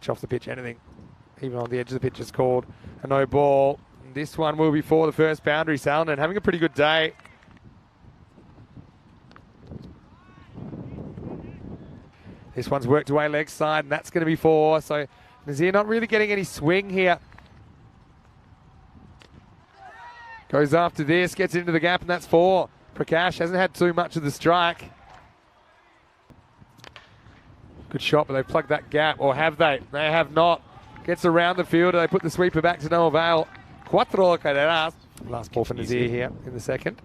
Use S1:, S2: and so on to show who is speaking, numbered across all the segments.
S1: pitch, off the pitch, anything. Even on the edge of the pitch is called a no ball. This one will be for the first boundary. Salonen having a pretty good day. This one's worked away leg side, and that's going to be 4. So Nazir not really getting any swing here. Goes after this, gets into the gap, and that's 4. Prakash hasn't had too much of the strike. Good shot, but they've plugged that gap, or have they? They have not. Gets around the fielder, they put the sweeper back to no avail. 4 carreras. Last ball for Nazir here in the second.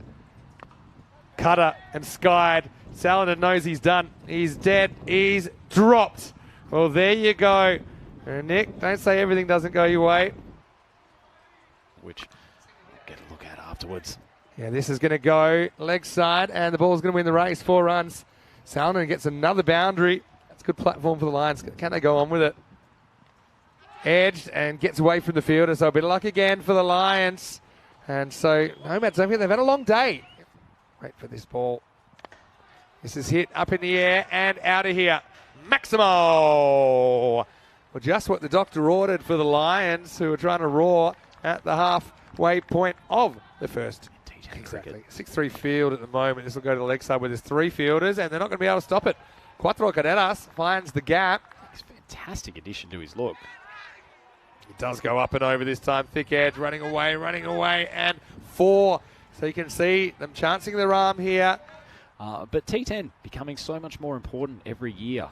S1: Cutter and skied. Salonen knows he's done. He's dead. He's dropped. Well, there you go. Nick, don't say everything doesn't go your way.
S2: Which we'll get a look at afterwards.
S1: Yeah, this is going to go leg side, and the ball's going to win the race. 4 runs. Salonen gets another boundary. That's a good platform for the Lions. Can they go on with it? Edged and gets away from the fielder, so a bit of luck again for the Lions. And so, Nomads, don't forget, they've had a long day. Wait for this ball. This is hit up in the air and out of here. Maximo! Well, just what the doctor ordered for the Lions, who are trying to roar at the halfway point of the first. Exactly. 6-3 field at the moment. This will go to the leg side where there's 3 fielders, and they're not going to be able to stop it. 4 carreras finds the gap.
S2: It's a fantastic addition to his look.
S1: He does go up and over this time. Thick edge, running away, and 4. So you can see them chancing their arm here.
S2: But T10 becoming so much more important every year.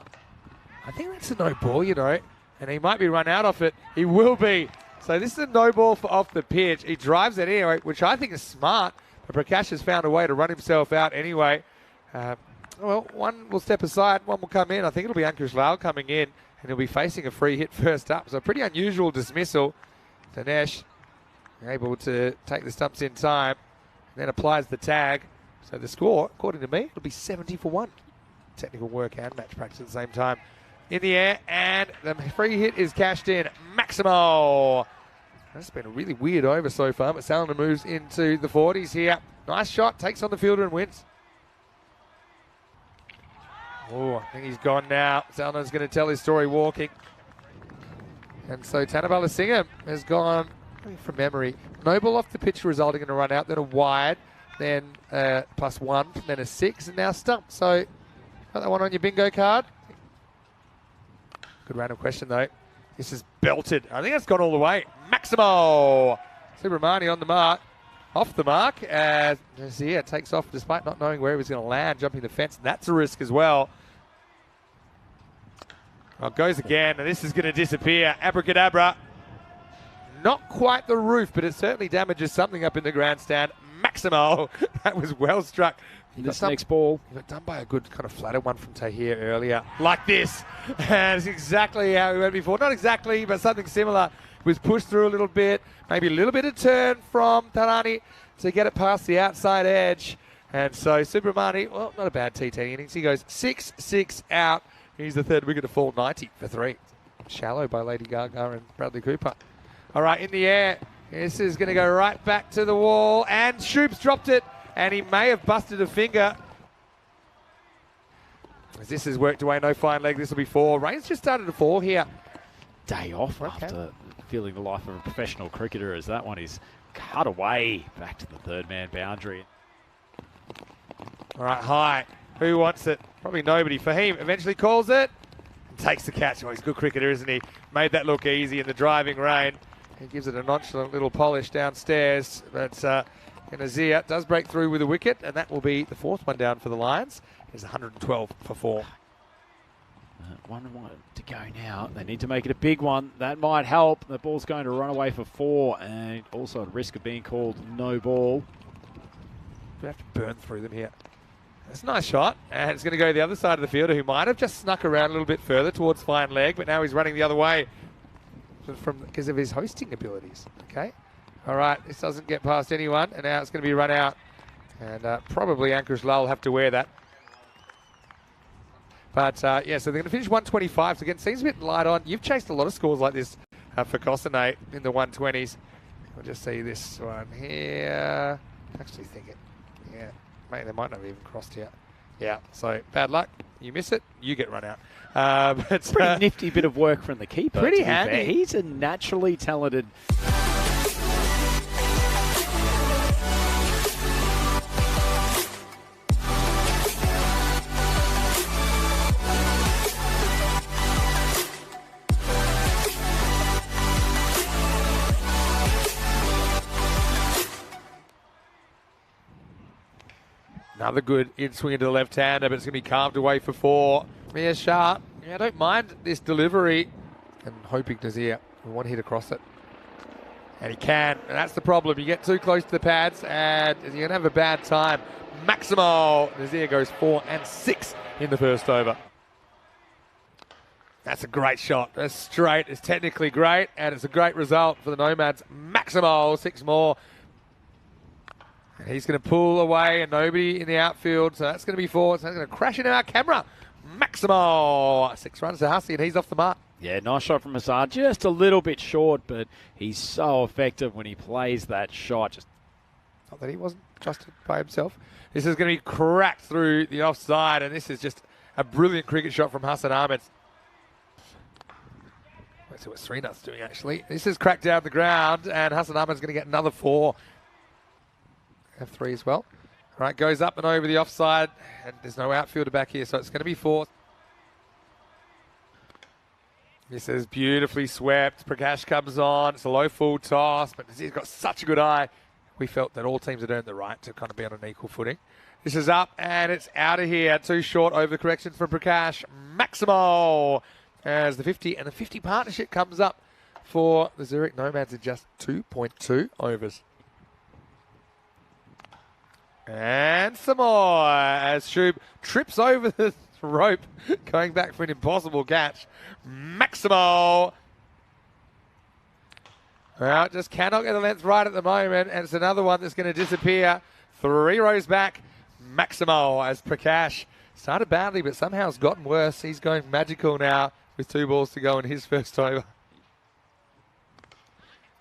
S1: I think that's a no ball, you know, and he might be run out off it. He will be. So this is a no ball for off the pitch. He drives it anyway, which I think is smart. But Prakash has found a way to run himself out anyway. Well, one will step aside, one will come in. I think it'll be Ankush Lal coming in, and he'll be facing a free hit first up. So a pretty unusual dismissal. Dinesh able to take the stumps in time, and then applies the tag. So the score, according to me, it'll be 70 for 1. Technical work and match practice at the same time. In the air, and the free hit is cashed in. Maximo! That's been a really weird over so far, but Salonen moves into the 40s here. Nice shot, takes on the fielder and wins. Oh, I think he's gone now. Salonen's going to tell his story walking. And so Tanabala Singham has gone, from memory, no ball off the pitch resulting in a run out, then a wide, then +1, then a 6, and now stump. So, got that one on your bingo card? Good random question, though. This is belted. I think that's gone all the way. Maximo! Subramani on the mark. Off the mark as Nazir takes off despite not knowing where he was going to land, jumping the fence. And that's a risk as well. Well, it goes again, and this is going to disappear. Abracadabra. Not quite the roof, but it certainly damages something up in the grandstand. Maximo. That was well struck.
S2: This next ball.
S1: He got done by a good kind of flatter one from Tahir earlier. Like this. And it's exactly how he went before. Not exactly, but something similar. He was pushed through a little bit. Maybe a little bit of turn from Tarani to get it past the outside edge. And so Subramani, well, not a bad T10 innings. He goes 6-6 out. He's the third wicket to fall, 90 for 3. Shallow by Lady Gaga and Bradley Cooper. All right, in the air. This is going to go right back to the wall. And Shoops dropped it. And he may have busted a finger. As this has worked away, no fine leg. This will be 4. Rain's just started to fall here.
S2: Day off after feeling the life of a professional cricketer, as that one is cut away back to the third man boundary.
S1: All right, high. Who wants it? Probably nobody. Fahim eventually calls it and takes the catch. Oh, he's a good cricketer, isn't he? Made that look easy in the driving rain. He gives it a nonchalant little polish downstairs. But Nazir does break through with a wicket, and that will be the 4th one down for the Lions. It's 112 for 4.
S2: 1 to go now. They need to make it a big one. That might help. The ball's going to run away for 4, and also at risk of being called no ball.
S1: We have to burn through them here. That's a nice shot, and it's going to go to the other side of the fielder, who might have just snuck around a little bit further towards fine leg, but now he's running the other way because of his hosting abilities. Okay. All right, this doesn't get past anyone, and now it's going to be run out. And probably Ankush Lal will have to wear that. But, yeah, so they're going to finish 125. So, again, seems a bit light on. You've chased a lot of scores like this for Kosanate in the 120s. We'll just see this one here. Actually think it. Yeah, mate, they might not have even crossed yet. Yeah, so bad luck. You miss it, you get run out. But
S2: Pretty nifty bit of work from the keeper.
S1: Pretty
S2: to be
S1: handy.
S2: fair. He's a naturally talented.
S1: Another good in swing into the left-hander, but it's going to be carved away for 4. Yeah, sharp. Yeah, I don't mind this delivery. And hoping Nazir will one hit across it. And he can. And that's the problem. You get too close to the pads and you're going to have a bad time. Maximo. Nazir goes 4 and 6 in the first over. That's a great shot. That's straight. It's technically great. And it's a great result for the Nomads. Maximo, 6 more. And he's going to pull away and nobody in the outfield. So that's going to be 4. So that's going to crash into our camera. Maximo. 6 runs to Hussey and he's off the mark.
S2: Yeah, nice shot from Hazard. Just a little bit short, but he's so effective when he plays that shot. Just
S1: not that he wasn't trusted by himself. This is going to be cracked through the offside, and this is just a brilliant cricket shot from Hassan Ahmed. Let's see what Srinath's doing, actually. This is cracked down the ground, and Hassan Ahmed's going to get another 4. Have 3 as well. All right, goes up and over the offside, and there's no outfielder back here, so it's going to be 4. This is beautifully swept. Prakash comes on. It's a low full toss, but he's got such a good eye. We felt that all teams had earned the right to kind of be on an equal footing. This is up, and it's out of here. Too short over the correction from Prakash. Maximo as the 50, and the 50 partnership comes up for the Zurich Nomads in just 2.2 overs. And some more as Shub trips over the rope, going back for an impossible catch. Maximo. Well, just cannot get the length right at the moment, and it's another one that's going to disappear. 3 rows back. Maximo as Prakash started badly, but somehow has gotten worse. He's going magical now with 2 balls to go in his first over.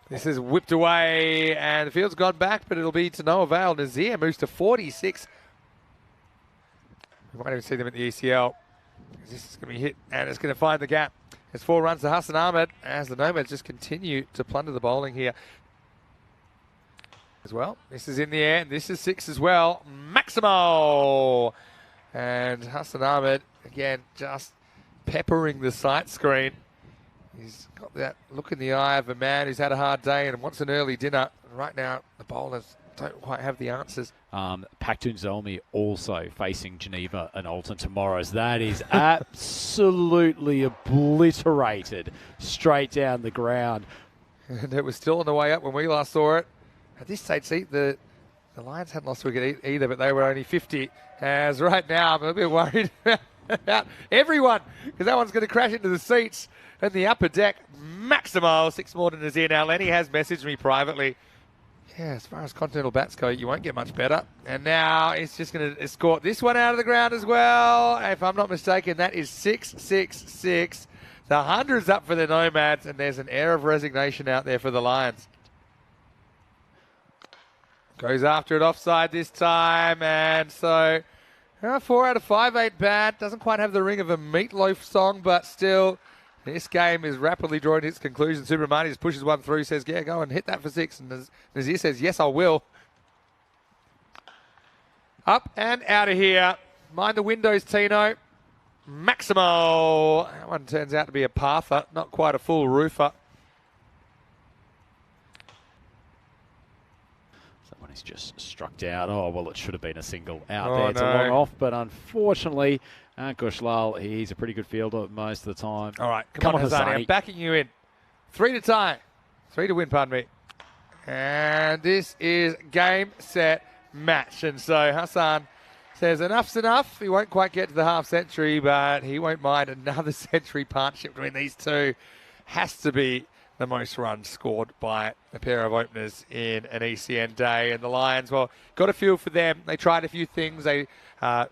S1: This is whipped away, and the field's gone back, but it'll be to no avail. Nazir moves to 46. We might even see them at the ECL. This is going to be hit, and it's going to find the gap. There's 4 runs to Hassan Ahmed as the Nomads just continue to plunder the bowling here as well. This is in the air, and this is 6 as well. Maximo! And Hassan Ahmed, again, just peppering the sight screen. He's got that look in the eye of a man who's had a hard day and wants an early dinner. And right now, the bowlers don't quite have the answers.
S2: Paktun Zolmi also facing Geneva and Alton tomorrow. As that is absolutely obliterated straight down the ground.
S1: And it was still on the way up when we last saw it. At this stage, see, the Lions hadn't lost a wicket either, but they were only 50. As right now, I'm a bit worried about everyone, because that one's going to crash into the seats and the upper deck. Maximo, 6 more to Nazir now. Lenny has messaged me privately. Yeah, as far as continental bats go, you won't get much better. And now it's just going to escort this one out of the ground as well. If I'm not mistaken, that is 666. The 100's up for the Nomads, and there's an air of resignation out there for the Lions. Goes after it offside this time, and so 4 out of 5 ain't bad. Doesn't quite have the ring of a Meatloaf song, but still, this game is rapidly drawing its conclusion. Subramani just pushes one through, says, yeah, go and hit that for 6. And Nazir says, yes, I will. Up and out of here. Mind the windows, Tino. Maximo. That one turns out to be a pather, not quite a full roofer.
S2: Someone is just struck down. Oh, well, it should have been a single out
S1: Oh,
S2: there. It's
S1: no.
S2: a long off, but unfortunately, Ankush Lal, he's a pretty good fielder most of the time.
S1: All right, come on, Hassani. I'm backing you in. 3 to tie. 3 to win, pardon me. And this is game, set, match. And so Hassan says enough's enough. He won't quite get to the half century, but he won't mind another century partnership between these two. Has to be the most runs scored by a pair of openers in an ECN day. And the Lions, well, got a feel for them. They tried a few things. They kind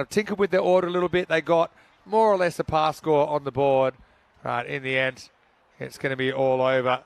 S1: of tinkered with their order a little bit. They got more or less a pass score on the board. Right, in the end, it's going to be all over